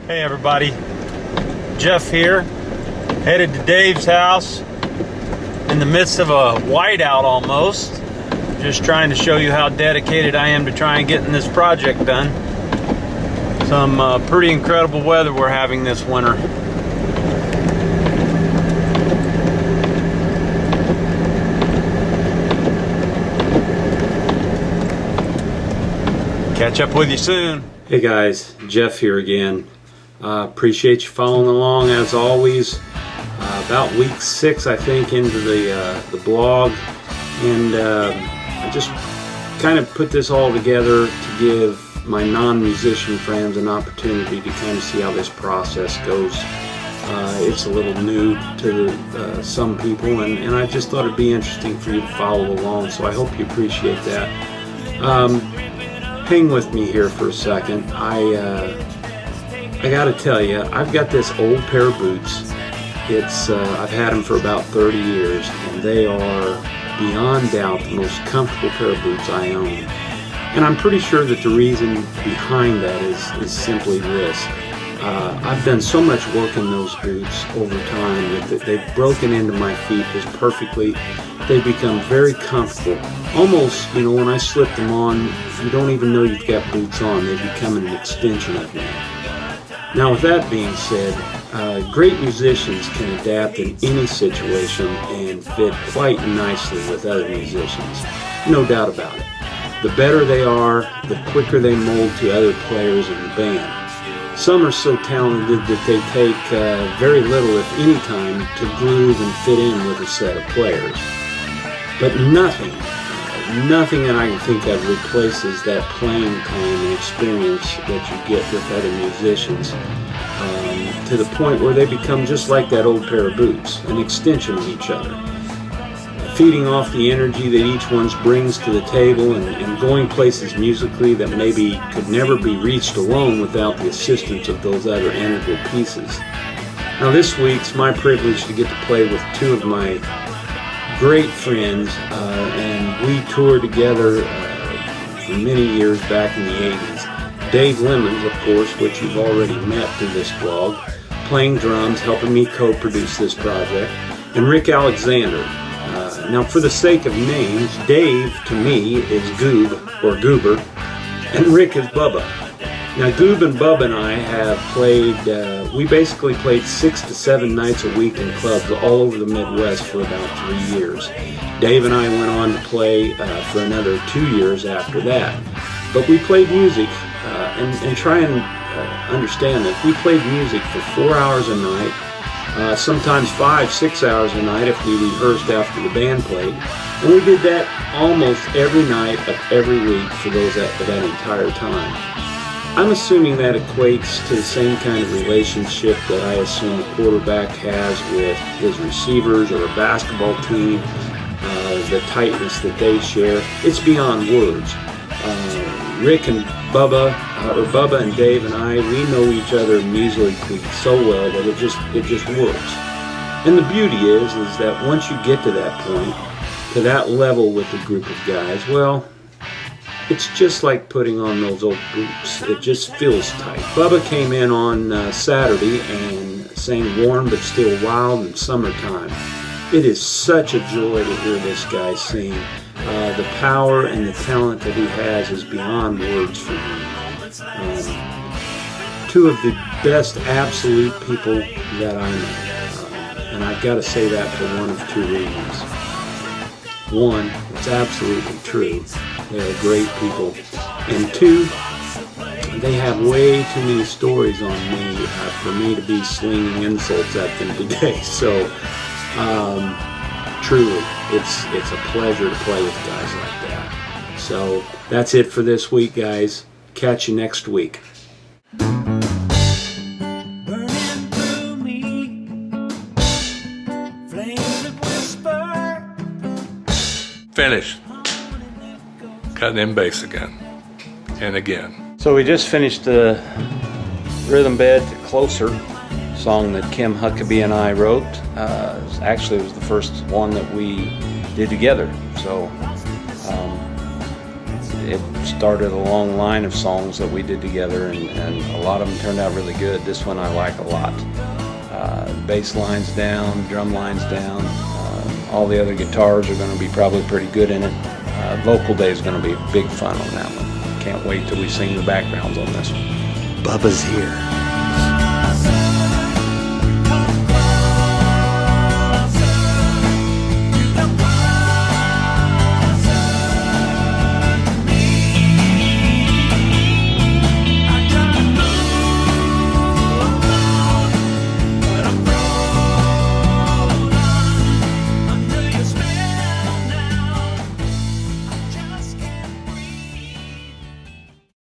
Hey everybody, Jeff here, headed to Dave's house in the midst of a whiteout almost. Just trying to show you how dedicated I am to try and getting this project done. Some pretty incredible weather we're having this winter. Catch up with you soon. Hey guys, Jeff here again. Appreciate you following along as always. About week 6, I think, into the blog, and I just kind of put this all together to give my non-musician friends an opportunity to kind of see how this process goes. It's a little new to some people, and I just thought it'd be interesting for you to follow along, so I hope you appreciate that. Hang with me here for a second. I gotta tell you, I've got this old pair of boots. I've had them for about 30 years, and they are beyond doubt the most comfortable pair of boots I own. And I'm pretty sure that the reason behind that is simply this. I've done so much work in those boots over time that they've broken into my feet just perfectly. They've become very comfortable. Almost, when I slip them on, you don't even know you've got boots on. They become an extension of me. Now, with that being said, great musicians can adapt in any situation and fit quite nicely with other musicians. No doubt about it. The better they are, the quicker they mold to other players in the band. Some are so talented that they take very little, if any, time to groove and fit in with a set of players. But nothing that I can think of replaces that playing time and experience that you get with other musicians, to the point where they become just like that old pair of boots, an extension of each other, feeding off the energy that each one brings to the table and going places musically that maybe could never be reached alone without the assistance of those other integral pieces. Now this week's my privilege to get to play with two of my great friends, and we toured together for many years back in the 80s. Dave Lemonds, of course, which you've already met through this blog, playing drums, helping me co-produce this project, and Rick Alexander. Now, for the sake of names, Dave, to me, is Goob, or Goober, and Rick is Bubba. Now, Goob and Bubba and I have played, we basically played 6 to 7 nights a week in clubs all over the Midwest for about 3 years. Dave and I went on to play for another 2 years after that. But we played music, and try and understand that we played music for 4 hours a night, sometimes 5-6 hours a night if we rehearsed after the band played. And we did that almost every night of every week for that entire time. I'm assuming that equates to the same kind of relationship that I assume a quarterback has with his receivers or a basketball team, the tightness that they share. It's beyond words. Rick and Bubba, or Bubba and Dave and I, we know each other musically so well that it just works. And the beauty is that once you get to that point, to that level with a group of guys, well, it's just like putting on those old boots. It just feels tight. Bubba came in on Saturday and sang Warm But Still Wild in Summertime. It is such a joy to hear this guy sing. The power and the talent that he has is beyond words for me. Two of the best absolute people that I know. And I've got to say that for one of two reasons. One, it's absolutely true. They are great people. And two, they have way too many stories on me for me to be slinging insults at them today. So, truly, it's a pleasure to play with guys like that. So, that's it for this week, guys. Catch you next week. Finished. Cutting in bass again and again. So we just finished the rhythm bed to Closer, song that Kim Huckabee and I wrote. It was the first one that we did together. So it started a long line of songs that we did together, and a lot of them turned out really good. This one I like a lot. Bass line's down, drum line's down. All the other guitars are going to be probably pretty good in it. Vocal day is going to be big fun on that one. Can't wait till we sing the backgrounds on this one. Bubba's here.